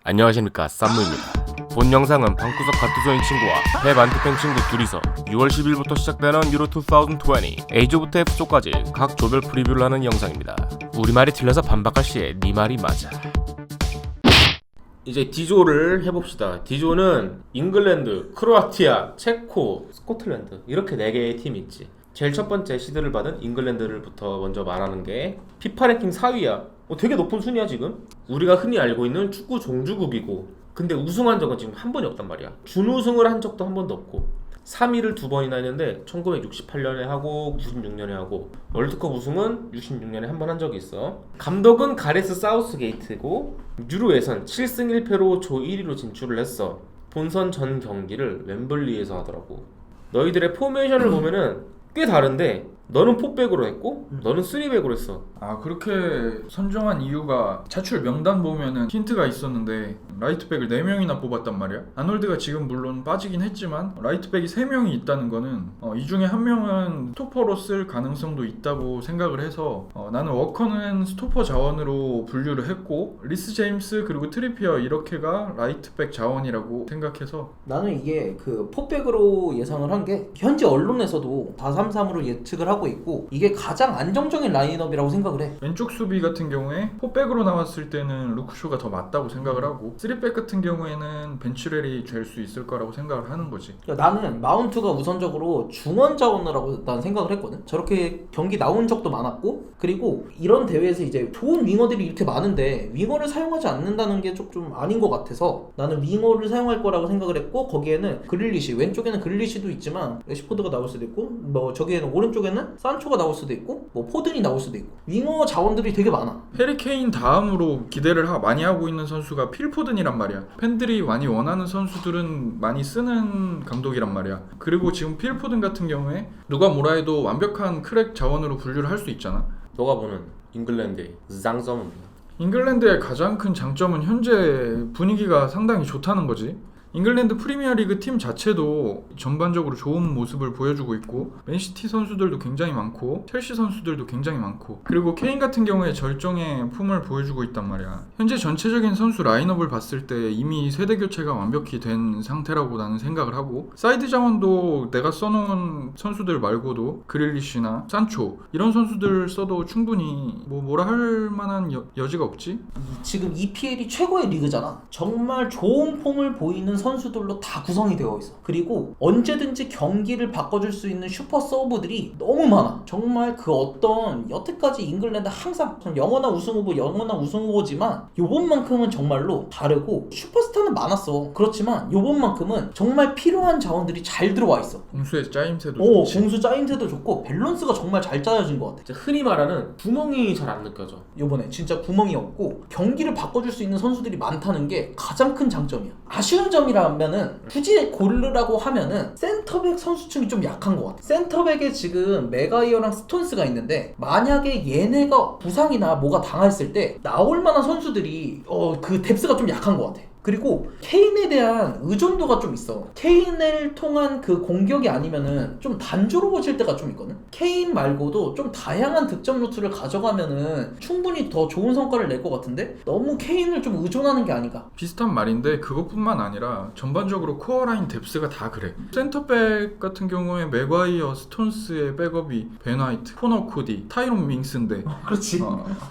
안녕하십니까, 쌈무입니다. 본 영상은 방구석 가투소인 친구와 펩 안티팬 친구 둘이서 6월 10일부터 시작되는 유로 2020 A조부터 F조까지 각 조별 프리뷰를 하는 영상입니다. 우리말이 틀려서 반박할 시에 네 말이 맞아. 이제 D조를 해봅시다. D조는 잉글랜드, 크로아티아, 체코, 스코틀랜드 이렇게 4개의 팀이 있지. 제일 첫 번째 시드를 받은 잉글랜드를부터 먼저 말하는 게 피파 랭킹 4위야. 되게 높은 순위야 지금. 우리가 흔히 알고 있는 축구 종주국이고, 근데 우승한 적은 지금 한 번이 없단 말이야. 준우승을 한 적도 한 번도 없고, 3위를 2번이나 했는데 1968년에 하고 96년에 하고, 월드컵 우승은 66년에 한 번 한 적이 있어. 감독은 가레스 사우스게이트고, 유로 예선 7승 1패로 조 1위로 진출을 했어. 본선 전 경기를 웸블리에서 하더라고. 너희들의 포메이션을 보면은 꽤 다른데, 너는 4백으로 했고 너는 3백으로 했어. 그렇게 선정한 이유가 차출 명단 보면은 힌트가 있었는데 라이트백을 4명이나 뽑았단 말이야. 아놀드가 지금 물론 빠지긴 했지만 라이트백이 3명이 있다는 거는 이 중에 한 명은 스토퍼로 쓸 가능성도 있다고 생각을 해서 나는 워커는 스토퍼 자원으로 분류를 했고, 리스 제임스 그리고 트리피어 이렇게가 라이트백 자원이라고 생각해서. 나는 이게 그 포백으로 예상을 한 게 현지 언론에서도 4-3-3으로 예측을 하고 있고, 이게 가장 안정적인 라인업이라고 생각을 해. 왼쪽 수비 같은 경우에 포백으로 나왔을 때는 루크쇼가 더 맞다고 생각을 하고, 3백 같은 경우에는 벤치렐이 될 수 있을 거라고 생각을 하는 거지. 그러니까 나는 마운트가 우선적으로 중원 자원이라고 난 생각을 했거든. 저렇게 경기 나온 적도 많았고, 그리고 이런 대회에서 이제 좋은 윙어들이 이렇게 많은데 윙어를 사용하지 않는다는 게 좀 아닌 것 같아서 나는 윙어를 사용할 거라고 생각을 했고, 거기에는 그릴리시, 왼쪽에는 그릴리시도 있지만 레시포드가 나올 수도 있고, 뭐 저기에는 오른쪽에는 산초가 나올 수도 있고, 뭐 포든이 나올 수도 있고, 윙어 자원들이 되게 많아. 해리 케인 다음으로 기대를 많이 하고 있는 선수가 필 포든이란 말이야. 팬들이 많이 원하는 선수들은 많이 쓰는 감독이란 말이야. 그리고 지금 필 포든 같은 경우에 누가 뭐라 해도 완벽한 크랙 자원으로 분류를 할 수 있잖아. 너가 보는 잉글랜드의 장점은 뭐야? 잉글랜드의 가장 큰 장점은 현재 분위기가 상당히 좋다는 거지. 잉글랜드 프리미어리그 팀 자체도 전반적으로 좋은 모습을 보여주고 있고, 맨시티 선수들도 굉장히 많고 첼시 선수들도 굉장히 많고, 그리고 케인 같은 경우에 절정의 폼을 보여주고 있단 말이야. 현재 전체적인 선수 라인업을 봤을 때 이미 세대 교체가 완벽히 된 상태라고 나는 생각을 하고, 사이드 자원도 내가 써놓은 선수들 말고도 그릴리시나 산초 이런 선수들 써도 충분히 뭐라 할 만한 여지가 없지. 지금 EPL이 최고의 리그잖아. 정말 좋은 폼을 보이는 선수들로 다 구성이 되어 있어. 그리고 언제든지 경기를 바꿔줄 수 있는 슈퍼 서브들이 너무 많아. 정말 그 어떤 여태까지 잉글랜드 항상 영원한 우승 후보지만 요번만큼은 정말로 다르고, 슈퍼스타는 많았어. 그렇지만 요번만큼은 정말 필요한 자원들이 잘 들어와 있어. 공수의 짜임새도 좋지. 공수 짜임새도 좋고 밸런스가 정말 잘 짜여진 것 같아. 흔히 말하는 구멍이 잘 안 느껴져. 요번에 진짜 구멍이 없고 경기를 바꿔줄 수 있는 선수들이 많다는 게 가장 큰 장점이야. 아쉬운 점이라면은, 굳이 고르라고 하면은 센터백 선수층이 좀 약한 것 같아. 센터백에 지금 맥가이어랑 스톤스가 있는데, 만약에 얘네가 부상이나 뭐가 당했을 때 나올 만한 선수들이 그 뎁스가 좀 약한 것 같아. 그리고 케인에 대한 의존도가 좀 있어. 케인을 통한 그 공격이 아니면은 좀 단조로워질 때가 좀 있거든. 케인 말고도 좀 다양한 득점 루트를 가져가면은 충분히 더 좋은 성과를 낼 것 같은데, 너무 케인을 좀 의존하는 게 아닌가. 비슷한 말인데 그것뿐만 아니라 전반적으로 코어라인 뎁스가 다 그래. 센터백 같은 경우에 맥과이어, 스톤스의 백업이 벤 화이트, 코너 코디, 타이론 밍스인데 그렇지.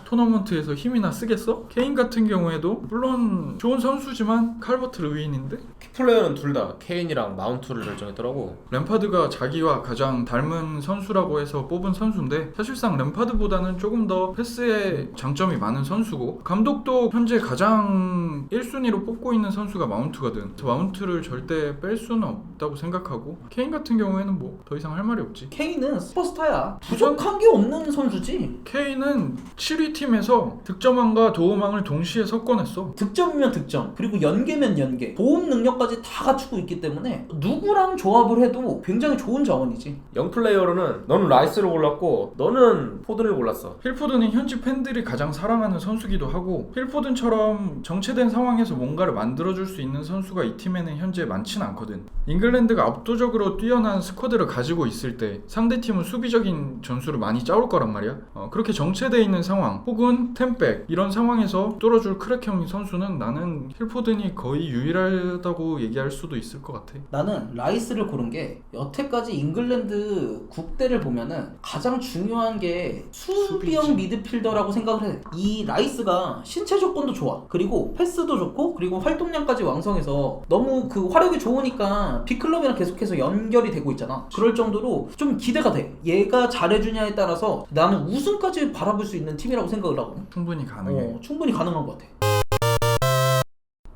토너먼트에서 힘이나 쓰겠어? 케인 같은 경우에도 물론 좋은 선수지만 칼버트 르윈인데, 키플레이어는 둘 다 케인이랑 마운트를 결정했더라고. 램파드가 자기와 가장 닮은 선수라고 해서 뽑은 선수인데, 사실상 램파드보다는 조금 더 패스에 장점이 많은 선수고, 감독도 현재 가장 1순위로 뽑고 있는 선수가 마운트거든. 마운트를 절대 뺄 수는 없다고 생각하고, 케인 같은 경우에는 뭐 더 이상 할 말이 없지. 케인은 슈퍼스타야. 부족한 게 없는 선수지. 케인은 7위 팀에서 득점왕과 도움왕을 동시에 섞어냈어. 득점이면 득점, 그리고 연계면 연계, 도움 능력까지 다 갖추고 있기 때문에 누구랑 조합을 해도 굉장히 좋은 자원이지. 영플레이어로는 너는 라이스를 골랐고 너는 포든을 골랐어. 필포든은 현지 팬들이 가장 사랑하는 선수기도 하고, 필포든처럼 정체된 상황에서 뭔가를 만들어줄 수 있는 선수가 이 팀에는 현재 많지는 않거든. 잉글랜드가 압도적으로 뛰어난 스쿼드를 가지고 있을 때 상대팀은 수비적인 전술을 많이 짜올 거란 말이야. 그렇게 정체되어 있는 상황 혹은 템백 이런 상황에서 뚫어줄 크랙형 선수는 나는 필포든 램스포든이 거의 유일하다고 얘기할 수도 있을 것 같아. 나는 라이스를 고른 게 여태까지 잉글랜드 국대를 보면은 가장 중요한 게 수비형 수비지. 미드필더라고 생각을 해. 이 라이스가 신체 조건도 좋아. 그리고 패스도 좋고 그리고 활동량까지 왕성해서 너무 그 화력이 좋으니까 빅클럽이랑 계속해서 연결이 되고 있잖아. 그럴 정도로 좀 기대가 돼. 얘가 잘해주냐에 따라서 나는 우승까지 바라볼 수 있는 팀이라고 생각을 하거든. 충분히 가능해. 충분히 가능한 것 같아.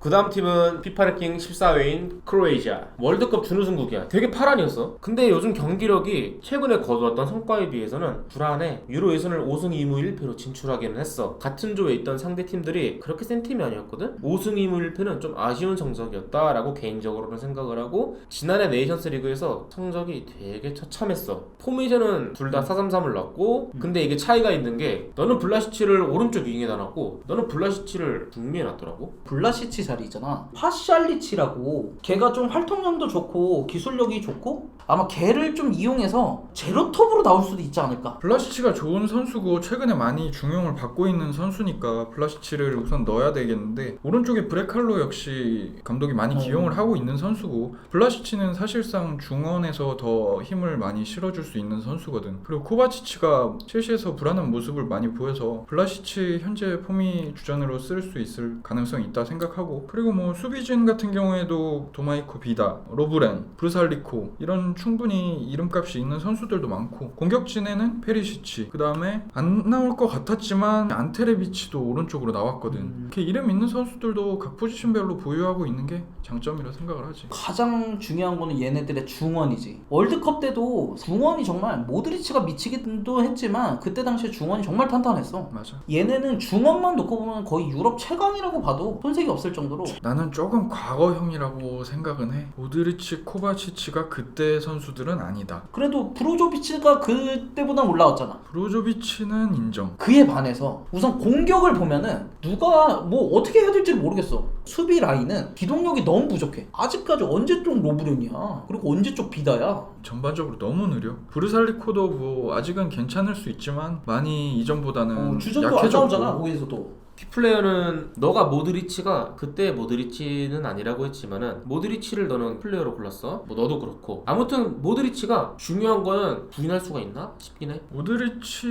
그 다음 팀은 피파 랭킹 14위인 크로에이지아. 월드컵 준우승국이야. 되게 파란이었어. 근데 요즘 경기력이 최근에 거두었던 성과에 비해서는 불안해. 유로 예선을 5승 2무 1패로 진출하기는 했어. 같은 조에 있던 상대 팀들이 그렇게 센 팀이 아니었거든. 5승 2무 1패는 좀 아쉬운 성적이었다라고 개인적으로는 생각을 하고, 지난해 네이션스 리그에서 성적이 되게 처참했어. 포메이션은 둘 다 4-3-3을 놨고, 근데 이게 차이가 있는 게 너는 블라시치를 오른쪽 윙에다 놨고 너는 블라시치를 중미에 놨더라고. 블라시치 자리 있잖아. 파샬리치라고. 걔가 좀 활동량도 좋고 기술력이 좋고 아마 걔를 좀 이용해서 제로톱으로 나올 수도 있지 않을까. 블라시치가 좋은 선수고 최근에 많이 중용을 받고 있는 선수니까 블라시치를 우선 넣어야 되겠는데, 오른쪽에 브레칼로 역시 감독이 많이 기용을 하고 있는 선수고, 블라시치는 사실상 중원에서 더 힘을 많이 실어줄 수 있는 선수거든. 그리고 코바치치가 첼시에서 불안한 모습을 많이 보여서 블라시치 현재 폼이 주전으로 쓸 수 있을 가능성이 있다 생각하고, 그리고 뭐 수비진 같은 경우에도 도마이코 비다, 로브렌, 브루살리코 이런 충분히 이름값이 있는 선수들도 많고, 공격진에는 페리시치, 그 다음에 안 나올 것 같았지만 안테레비치도 오른쪽으로 나왔거든. 이렇게 이름 있는 선수들도 각 포지션별로 보유하고 있는 게 장점이라 생각을 하지. 가장 중요한 거는 얘네들의 중원이지. 월드컵 때도 중원이 정말 모드리치가 미치기도 했지만 그때 당시에 중원이 정말 탄탄했어. 맞아. 얘네는 중원만 놓고 보면 거의 유럽 최강이라고 봐도 손색이 없을 정도로. 나는 조금 과거형이라고 생각은 해. 모드리치, 코바치치가 그때 선수들은 아니다. 그래도 브로조비치가 그때보다 올라왔잖아. 브로조비치는 인정. 그에 반해서 우선 공격을 보면은 누가 뭐 어떻게 해야 될지 모르겠어. 수비 라인은 기동력이 너무 부족해. 아직까지 언제 쪽 로브렌이야. 그리고 언제 쪽 비다야. 전반적으로 너무 느려. 브루살리코도 뭐 아직은 괜찮을 수 있지만 많이 이전보다는 주전도 안 약해졌고. 나오잖아 거기서도. 키플레이어는 너가 모드리치가 그때 모드리치는 아니라고 했지만은 모드리치를 너는 플레이어로 골랐어. 뭐 너도 그렇고. 아무튼 모드리치가 중요한 거는 부인할 수가 있나 싶긴 해. 모드리치가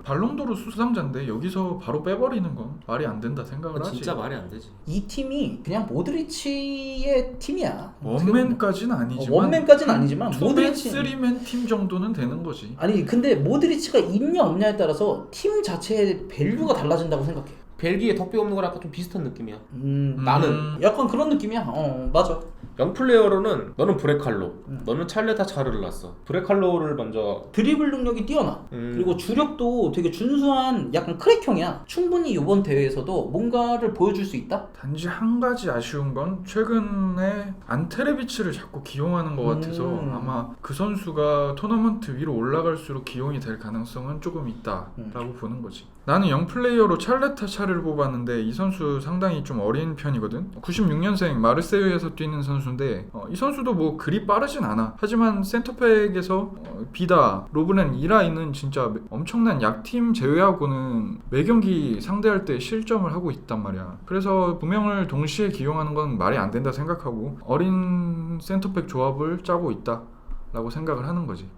발롱도르 수상자인데 여기서 바로 빼버리는 건 말이 안 된다 생각을 하지. 진짜 말이 안 되지. 이 팀이 그냥 모드리치의 팀이야. 원맨까지는 아니지만 원맨까지는 아니지만 투맨, 모드리치. 쓰리맨 팀 정도는 되는 거지. 아니 근데 모드리치가 있냐 없냐에 따라서 팀 자체의 밸류가 달라진다고 생각해. 벨기에 덕배 없는 거랑 약간 좀 비슷한 느낌이야. 나는 약간 그런 느낌이야. 맞아. 영플레이어로는 너는 브레칼로, 너는 찰레타 차르를 놨어. 브레칼로를 먼저. 드리블 능력이 뛰어나. 그리고 주력도 되게 준수한 약간 크랙형이야. 충분히 이번 대회에서도 뭔가를 보여줄 수 있다. 단지 한 가지 아쉬운 건 최근에 안테레비치를 자꾸 기용하는 것 같아서 아마 그 선수가 토너먼트 위로 올라갈수록 기용이 될 가능성은 조금 있다라고 보는 거지. 나는 영플레이어로 찰레타 차를 뽑았는데 이 선수 상당히 좀 어린 편이거든. 96년생 마르세유에서 뛰는 선수인데 이 선수도 뭐 그리 빠르진 않아. 하지만 센터백에서 비다, 로브렌 이 라인은 진짜 엄청난 약팀 제외하고는 매 경기 상대할 때 실점을 하고 있단 말이야. 그래서 두 명을 동시에 기용하는 건 말이 안 된다 생각하고 어린 센터백 조합을 짜고 있다라고 생각을 하는 거지.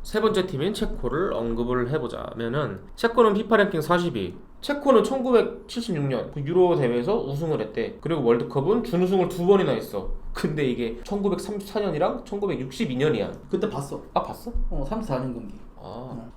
세 번째 팀인 체코를 언급을 해보자면은, 체코는 피파 랭킹 42. 체코는 1976년 그 유로 대회에서 우승을 했대. 그리고 월드컵은 준우승을 2번이나 했어. 근데 이게 1934년이랑 1962년이야. 그때 봤어. 아, 봤어? 34년 경기.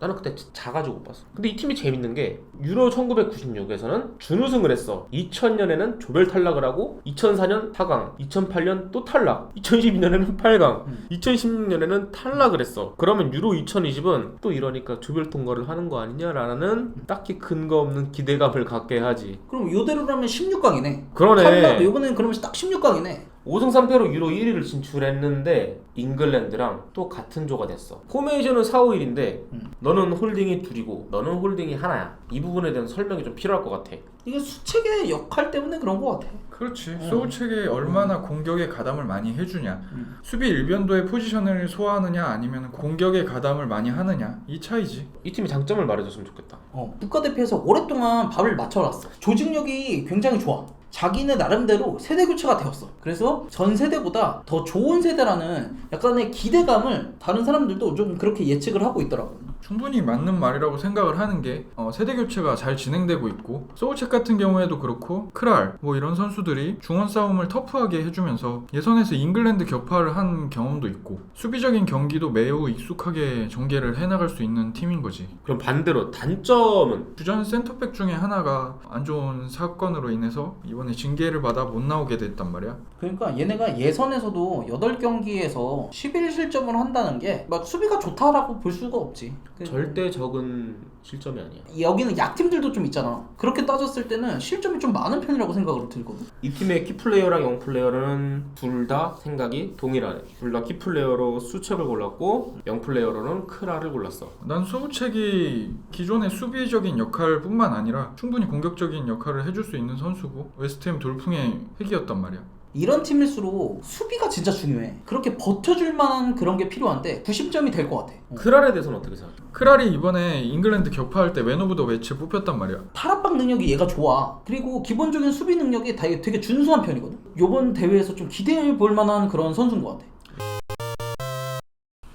나는 그때 작아지고 못 봤어. 근데 이 팀이 재밌는 게 유로 1996에서는 준우승을 했어. 2000년에는 조별 탈락을 하고 2004년 4강, 2008년 또 탈락, 2012년에는 8강, 2016년에는 탈락을 했어. 그러면 유로 2020은 또 이러니까 조별 통과를 하는 거 아니냐라는 딱히 근거 없는 기대감을 갖게 하지. 그럼 이대로라면 16강이네. 그러네. 탈락 이번에는 그러면 딱 16강이네. 5승 3패로 유로 1위를 진출했는데 잉글랜드랑 또 같은 조가 됐어. 포메이션은 4-5-1인데 너는 홀딩이 둘이고 너는 홀딩이 하나야. 이 부분에 대한 설명이 좀 필요할 것 같아. 이게 수책의 역할 때문에 그런 것 같아. 그렇지. 소우책이 얼마나 공격에 가담을 많이 해주냐, 수비 일변도의 포지션을 소화하느냐 아니면 공격에 가담을 많이 하느냐, 이 차이지. 이 팀의 장점을 말해줬으면 좋겠다. 국가대표에서 오랫동안 밥을 맞춰놨어. 조직력이 굉장히 좋아. 자기네 나름대로 세대 교체가 되었어. 그래서 전 세대보다 더 좋은 세대라는 약간의 기대감을 다른 사람들도 좀 그렇게 예측을 하고 있더라고. 충분히 맞는 말이라고 생각을 하는 게 세대 교체가 잘 진행되고 있고, 소우책 같은 경우에도 그렇고 크랄 뭐 이런 선수들이 중원 싸움을 터프하게 해주면서 예선에서 잉글랜드 격파를 한 경험도 있고 수비적인 경기도 매우 익숙하게 전개를 해나갈 수 있는 팀인 거지. 그럼 반대로 단점은? 주전 센터백 중에 하나가 안 좋은 사건으로 인해서 이번에 징계를 받아 못 나오게 됐단 말이야. 그러니까 얘네가 예선에서도 8경기에서 11실점을 한다는 게 막 수비가 좋다라고 볼 수가 없지. 절대 적은 실점이 아니야. 여기는 약팀들도 좀 있잖아. 그렇게 따졌을 때는 실점이 좀 많은 편이라고 생각으로 들거든. 이 팀의 키플레이어랑 영플레이어는 둘 다 생각이 동일하네. 둘 다 키플레이어로 수책을 골랐고 영플레이어로는 크라를 골랐어. 난 소우책이 기존의 수비적인 역할뿐만 아니라 충분히 공격적인 역할을 해줄 수 있는 선수고 웨스트햄 돌풍의 핵이었단 말이야. 이런 팀일수록 수비가 진짜 중요해. 그렇게 버텨줄 만한 그런 게 필요한데 90점이 될 것 같아. 크랄에 대해서는 어떻게 생각해? 크랄이 이번에 잉글랜드 격파할 때 맨 오브 더 매치에 뽑혔단 말이야. 탈압박 능력이 얘가 좋아. 그리고 기본적인 수비 능력이 되게 준수한 편이거든. 요번 대회에서 좀 기대해 볼 만한 그런 선수인 것 같아.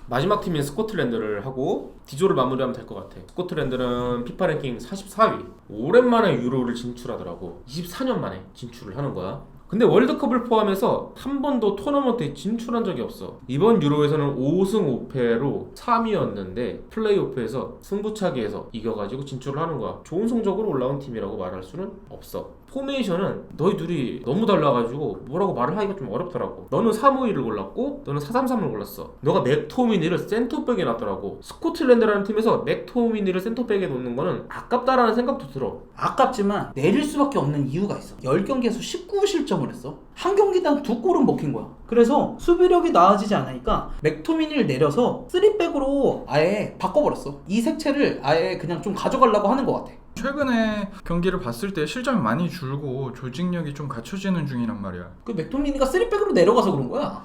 마지막 팀인 스코틀랜드를 하고 디조를 마무리하면 될 것 같아. 스코틀랜드는 피파 랭킹 44위. 오랜만에 유로를 진출하더라고. 24년 만에 진출을 하는 거야. 근데 월드컵을 포함해서 한 번도 토너먼트에 진출한 적이 없어. 이번 유로에서는 5승 5패로 3위였는데 플레이오프에서 승부차기에서 이겨가지고 진출을 하는 거야. 좋은 성적으로 올라온 팀이라고 말할 수는 없어. 포메이션은 너희 둘이 너무 달라가지고 뭐라고 말을 하기가 좀 어렵더라고. 너는 3-5-1을 골랐고 너는 4-3-3을 골랐어. 너가 맥토미니를 센터백에 놨더라고. 스코틀랜드라는 팀에서 맥토미니를 센터백에 놓는 거는 아깝다라는 생각도 들어. 아깝지만 내릴 수밖에 없는 이유가 있어. 10경기에서 19실점을 했어. 한 경기당 2골은 먹힌 거야. 그래서 수비력이 나아지지 않으니까 맥토미니를 내려서 3백으로 아예 바꿔버렸어. 이 색채를 아예 그냥 좀 가져가려고 하는 것 같아. 최근에 경기를 봤을 때 실점이 많이 줄고 조직력이 좀 갖춰지는 중이란 말이야. 그 맥토미니가 3백으로 내려가서 그런 거야.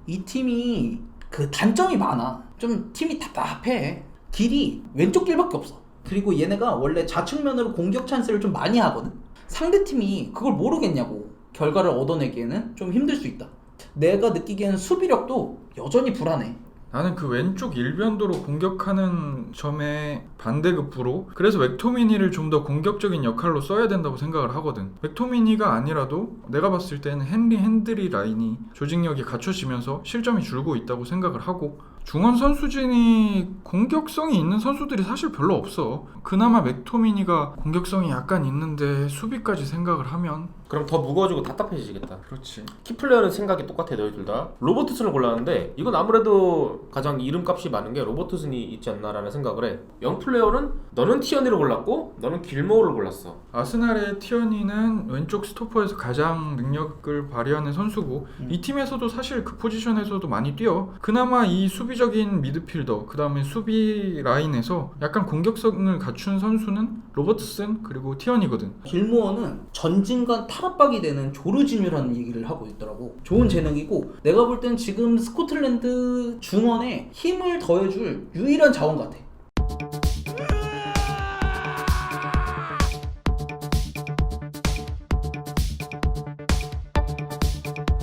이 팀이 그 단점이 많아. 좀 팀이 답답해. 길이 왼쪽 길밖에 없어. 그리고 얘네가 원래 좌측면으로 공격 찬스를 좀 많이 하거든. 상대팀이 그걸 모르겠냐고. 결과를 얻어내기에는 좀 힘들 수 있다. 내가 느끼기에는 수비력도 여전히 불안해. 나는 그 왼쪽 일변도로 공격하는 점에 반대급부로 그래서 맥토미니를 좀 더 공격적인 역할로 써야 된다고 생각을 하거든. 맥토미니가 아니라도 내가 봤을 때는 핸드리 라인이 조직력이 갖춰지면서 실점이 줄고 있다고 생각을 하고, 중원 선수진이 공격성이 있는 선수들이 사실 별로 없어. 그나마 맥토미니가 공격성이 약간 있는데 수비까지 생각을 하면 그럼 더 무거워지고 답답해지겠다. 그렇지. 키플레이어는 생각이 똑같아. 너희 둘 다 로버트슨을 골랐는데 이건 아무래도 가장 이름값이 많은 게 로버트슨이 있지 않나라는 생각을 해. 영플레이어는 너는 티어니를 골랐고 너는 길모어를 골랐어. 아스날의 티어니는 왼쪽 스토퍼에서 가장 능력을 발휘하는 선수고 이 팀에서도 사실 그 포지션에서도 많이 뛰어. 그나마 이 수비적인 미드필더 그 다음에 수비 라인에서 약간 공격성을 갖춘 선수는 로버트슨 그리고 티어니거든. 길모어는 전진간 탈압박이 되는 조르지뉴라는 얘기를 하고 있더라고. 좋은 재능이고 내가 볼 땐 지금 스코틀랜드 중원에 힘을 더해줄 유일한 자원 같아.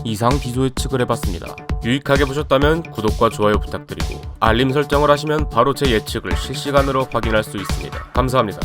이상 디조 예측을 해봤습니다. 유익하게 보셨다면 구독과 좋아요 부탁드리고 알림 설정을 하시면 바로 제 예측을 실시간으로 확인할 수 있습니다. 감사합니다.